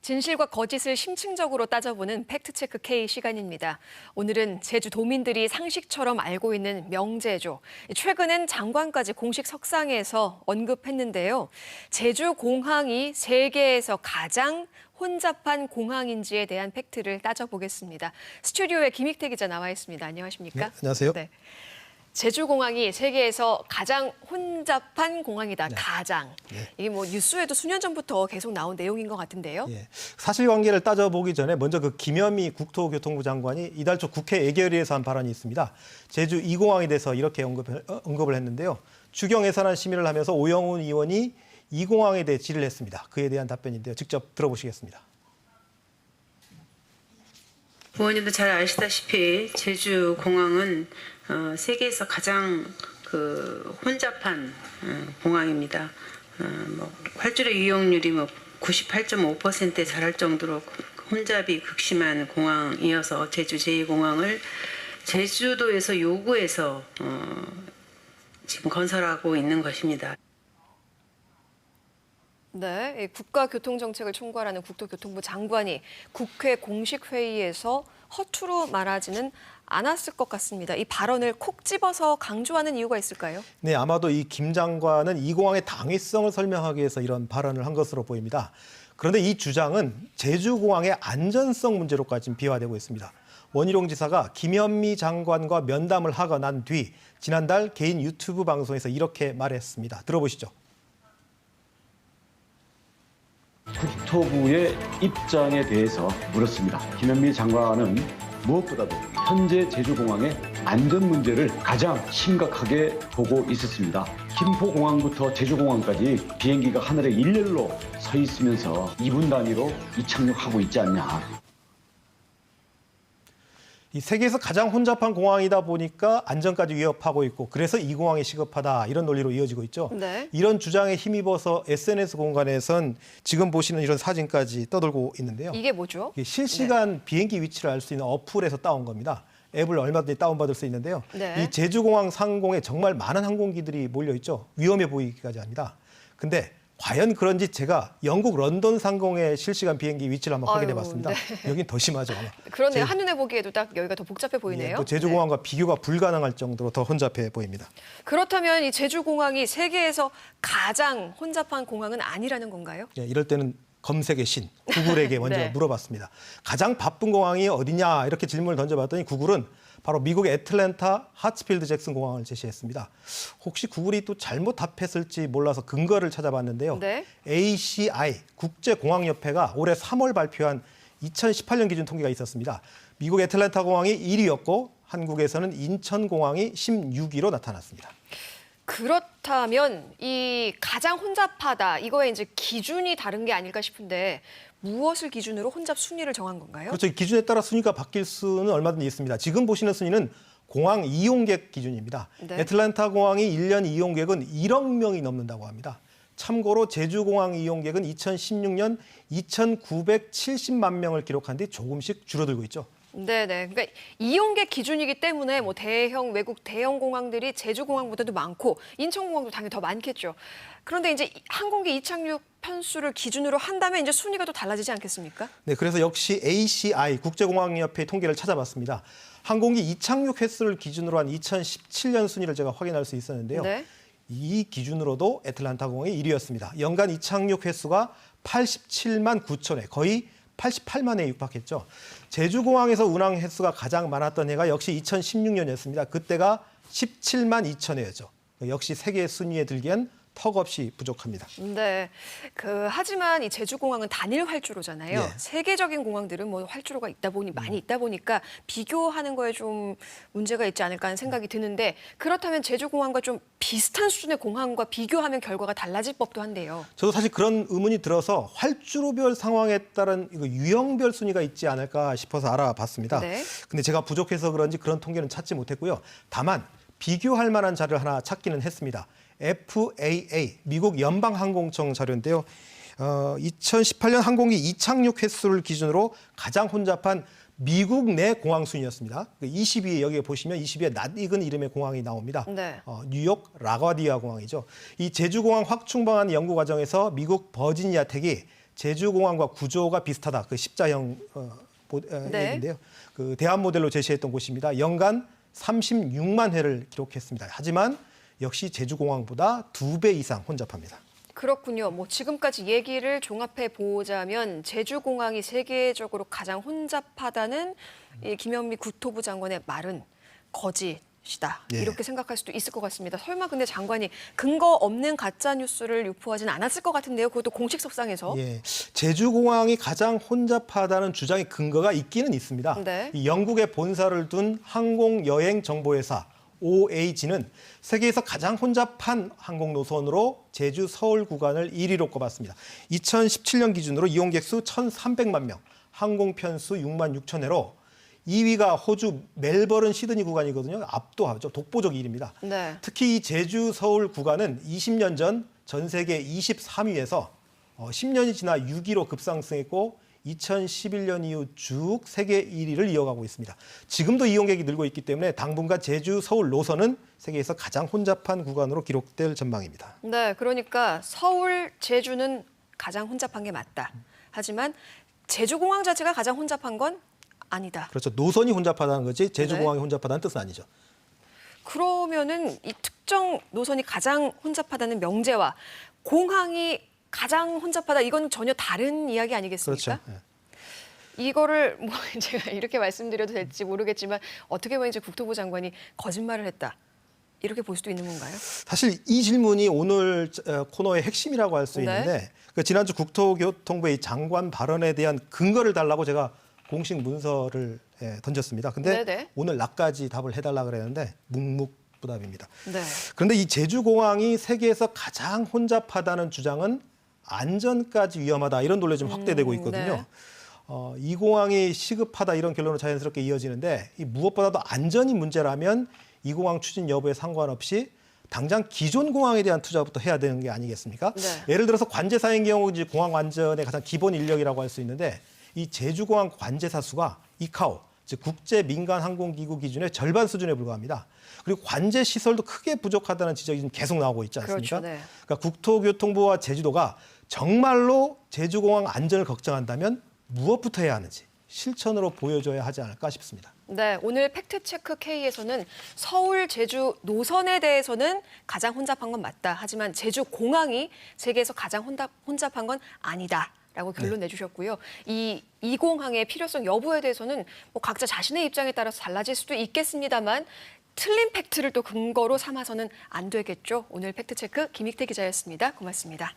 진실과 거짓을 심층적으로 따져보는 팩트체크 K 시간입니다. 오늘은 제주 도민들이 상식처럼 알고 있는 명제조. 최근엔 장관까지 공식 석상에서 언급했는데요. 제주공항이 세계에서 가장 혼잡한 공항인지에 대한 팩트를 따져보겠습니다. 스튜디오에 김익태 기자 나와 있습니다. 안녕하십니까? 네, 안녕하세요. 네. 제주공항이 세계에서 가장 혼잡한 공항이다. 네. 가장. 네. 이게 뭐 뉴스에도 수년 전부터 계속 나온 내용인 것 같은데요. 예. 사실관계를 따져보기 전에 먼저 그 김현미 국토교통부 장관이 이달 초 국회 예결위에서 한 발언이 있습니다. 제주 2공항에 대해서 이렇게 언급을 했는데요. 추경 예산안 심의를 하면서 오영훈 의원이 2공항에 대해 질의를 했습니다. 그에 대한 답변인데요. 직접 들어보시겠습니다. 의원님도 잘 아시다시피 제주공항은 세계에서 가장 혼잡한 공항입니다. 활주로 이용률이 98.5%에 달할 정도로 혼잡이 극심한 공항이어서 제주 제2공항을 제주도에서 요구해서 지금 건설하고 있는 것입니다. 네, 국가교통정책을 총괄하는 국토교통부 장관이 국회 공식 회의에서 허투루 말하지는 않았을 것 같습니다. 이 발언을 콕 집어서 강조하는 이유가 있을까요? 네, 아마도 이 김 장관은 이 공항의 당위성을 설명하기 위해서 이런 발언을 한 것으로 보입니다. 그런데 이 주장은 제주공항의 안전성 문제로까지 비화되고 있습니다. 원희룡 지사가 김현미 장관과 면담을 하고 난 뒤 지난달 개인 유튜브 방송에서 이렇게 말했습니다. 들어보시죠. 국토부의 입장에 대해서 물었습니다. 김현미 장관은 무엇보다도 현재 제주공항의 안전 문제를 가장 심각하게 보고 있었습니다. 김포공항부터 제주공항까지 비행기가 하늘에 일렬로 서 있으면서 2분 단위로 이착륙하고 있지 않냐. 이 세계에서 가장 혼잡한 공항이다 보니까 안전까지 위협하고 있고 그래서 이 공항이 시급하다 이런 논리로 이어지고 있죠. 네. 이런 주장에 힘입어서 SNS 공간에선 지금 보시는 이런 사진까지 떠돌고 있는데요. 이게 뭐죠? 이게 실시간 비행기 위치를 알 수 있는 어플에서 따온 겁니다. 앱을 얼마든지 다운받을 수 있는데요. 네. 이 제주공항 상공에 정말 많은 항공기들이 몰려있죠. 위험해 보이기까지 합니다. 근데 과연 그런지 제가 영국 런던 상공의 실시간 비행기 위치를 한번 확인해봤습니다. 네. 여긴 더 심하죠. 그러네요. 한눈에 보기에도 딱 여기가 더 복잡해 보이네요. 예, 또 제주공항과 비교가 불가능할 정도로 더 혼잡해 보입니다. 그렇다면 이 제주공항이 세계에서 가장 혼잡한 공항은 아니라는 건가요? 예, 이럴 때는 검색의 신, 구글에게 먼저 네. 물어봤습니다. 가장 바쁜 공항이 어디냐 이렇게 질문을 던져봤더니 구글은 바로 미국의 애틀랜타 하츠필드 잭슨 공항을 제시했습니다. 혹시 구글이 또 잘못 답했을지 몰라서 근거를 찾아봤는데요. 네. ACI, 국제공항협회가 올해 3월 발표한 2018년 기준 통계가 있었습니다. 미국 애틀랜타 공항이 1위였고 한국에서는 인천공항이 16위로 나타났습니다. 그렇다면 이 가장 혼잡하다 이거에 이제 기준이 다른 게 아닐까 싶은데 무엇을 기준으로 혼잡 순위를 정한 건가요? 그렇죠. 기준에 따라 순위가 바뀔 수는 얼마든지 있습니다. 지금 보시는 순위는 공항 이용객 기준입니다. 네. 애틀랜타 공항이 1년 이용객은 1억 명이 넘는다고 합니다. 참고로 제주공항 이용객은 2016년 2,970만 명을 기록한 뒤 조금씩 줄어들고 있죠. 네네. 그러니까 이용객 기준이기 때문에 뭐 대형 외국 대형 공항들이 제주공항보다도 많고 인천공항도 당연히 더 많겠죠. 그런데 이제 항공기 이착륙 편수를 기준으로 한다면 이제 순위가 또 달라지지 않겠습니까? 네, 그래서 역시 ACI 국제공항협회 통계를 찾아봤습니다. 항공기 이착륙 횟수를 기준으로 한 2017년 순위를 제가 확인할 수 있었는데요. 네. 이 기준으로도 애틀랜타 공항이 1위였습니다. 연간 이착륙 횟수가 87만 9천 회, 거의 88만에 육박했죠. 제주공항에서 운항 횟수가 가장 많았던 해가 역시 2016년이었습니다. 그때가 17만 2천 회였죠. 역시 세계 순위에 들기엔 턱없이 부족합니다. 네. 하지만 이 제주공항은 단일 활주로잖아요. 예. 세계적인 공항들은 뭐 활주로가 많이 있다 보니까 비교하는 거에 좀 문제가 있지 않을까 하는 생각이 드는데 그렇다면 제주공항과 좀 비슷한 수준의 공항과 비교하면 결과가 달라질 법도 한데요. 저도 사실 그런 의문이 들어서 활주로별 상황에 따른 유형별 순위가 있지 않을까 싶어서 알아봤습니다. 네. 근데 제가 부족해서 그런지 그런 통계는 찾지 못했고요. 다만 비교할 만한 자료를 하나 찾기는 했습니다. FAA, 미국 연방항공청 자료인데요. 2018년 항공기 이착륙 횟수를 기준으로 가장 혼잡한 미국 내 공항 순이었습니다. 20위에 여기에 보시면 20위에 낯익은 이름의 공항이 나옵니다. 네. 뉴욕 라과디아 공항이죠. 이 제주공항 확충 방안 연구 과정에서 미국 버지니아 택이 제주공항과 구조가 비슷하다. 그 십자형 네. 얘기인데요. 그 대한 모델로 제시했던 곳입니다. 연간 36만 회를 기록했습니다. 하지만 역시 제주공항보다 2배 이상 혼잡합니다. 그렇군요. 뭐 지금까지 얘기를 종합해 보자면 제주공항이 세계적으로 가장 혼잡하다는 이 김현미 국토부 장관의 말은 거짓이다. 예. 이렇게 생각할 수도 있을 것 같습니다. 설마 근데 장관이 근거 없는 가짜 뉴스를 유포하진 않았을 것 같은데요. 그것도 공식 석상에서. 예, 제주공항이 가장 혼잡하다는 주장의 근거가 있기는 있습니다. 네. 이 영국에 본사를 둔 항공여행정보회사 OAG는 세계에서 가장 혼잡한 항공 노선으로 제주 서울 구간을 1위로 꼽았습니다. 2017년 기준으로 이용객 수 1,300만 명, 항공 편수 6만 6천 회로 2위가 호주 멜버른 시드니 구간이거든요. 압도하죠. 독보적 1위입니다. 네. 특히 이 제주 서울 구간은 20년 전 전 세계 23위에서 10년이 지나 6위로 급상승했고 2011년 이후 쭉 세계 1위를 이어가고 있습니다. 지금도 이용객이 늘고 있기 때문에 당분간 제주 서울 노선은 세계에서 가장 혼잡한 구간으로 기록될 전망입니다. 네, 그러니까 서울, 제주는 가장 혼잡한 게 맞다. 하지만 제주공항 자체가 가장 혼잡한 건 아니다. 그렇죠. 노선이 혼잡하다는 거지 제주공항이 혼잡하다는 뜻은 아니죠. 그러면은 이 특정 노선이 가장 혼잡하다는 명제와 공항이 가장 혼잡하다 이건 전혀 다른 이야기 아니겠습니까? 그렇죠. 예. 이거를 뭐 제가 이렇게 말씀드려도 될지 모르겠지만 어떻게 보면 이제 국토부 장관이 거짓말을 했다. 이렇게 볼 수도 있는 건가요? 사실 이 질문이 오늘 코너의 핵심이라고 할 수 네. 있는데 그 지난주 국토교통부의 장관 발언에 대한 근거를 달라고 제가 공식 문서를 던졌습니다. 근데 네네. 오늘 낮까지 답을 해달라 그랬는데 묵묵부답입니다. 네. 그런데 이 제주공항이 세계에서 가장 혼잡하다는 주장은 안전까지 위험하다 이런 논리가 좀 확대되고 있거든요. 네. 이 공항이 시급하다 이런 결론으로 자연스럽게 이어지는데 이 무엇보다도 안전이 문제라면 이 공항 추진 여부에 상관없이 당장 기존 공항에 대한 투자부터 해야 되는 게 아니겠습니까? 네. 예를 들어서 관제사인 경우 이제 공항 안전의 가장 기본 인력이라고 할 수 있는데 이 제주공항 관제사 수가 이카오 즉 국제 민간 항공기구 기준의 절반 수준에 불과합니다. 그리고 관제 시설도 크게 부족하다는 지적이 지금 계속 나오고 있지 않습니까? 그렇죠, 네. 그러니까 국토교통부와 제주도가 정말로 제주공항 안전을 걱정한다면 무엇부터 해야 하는지 실천으로 보여줘야 하지 않을까 싶습니다. 네, 오늘 팩트체크 K에서는 서울, 제주 노선에 대해서는 가장 혼잡한 건 맞다. 하지만 제주 공항이 세계에서 가장 혼잡한 건 아니다. 라고 결론 내주셨고요. 이 공항의 필요성 여부에 대해서는 뭐 각자 자신의 입장에 따라서 달라질 수도 있겠습니다만 틀린 팩트를 또 근거로 삼아서는 안 되겠죠. 오늘 팩트체크 김익태 기자였습니다. 고맙습니다.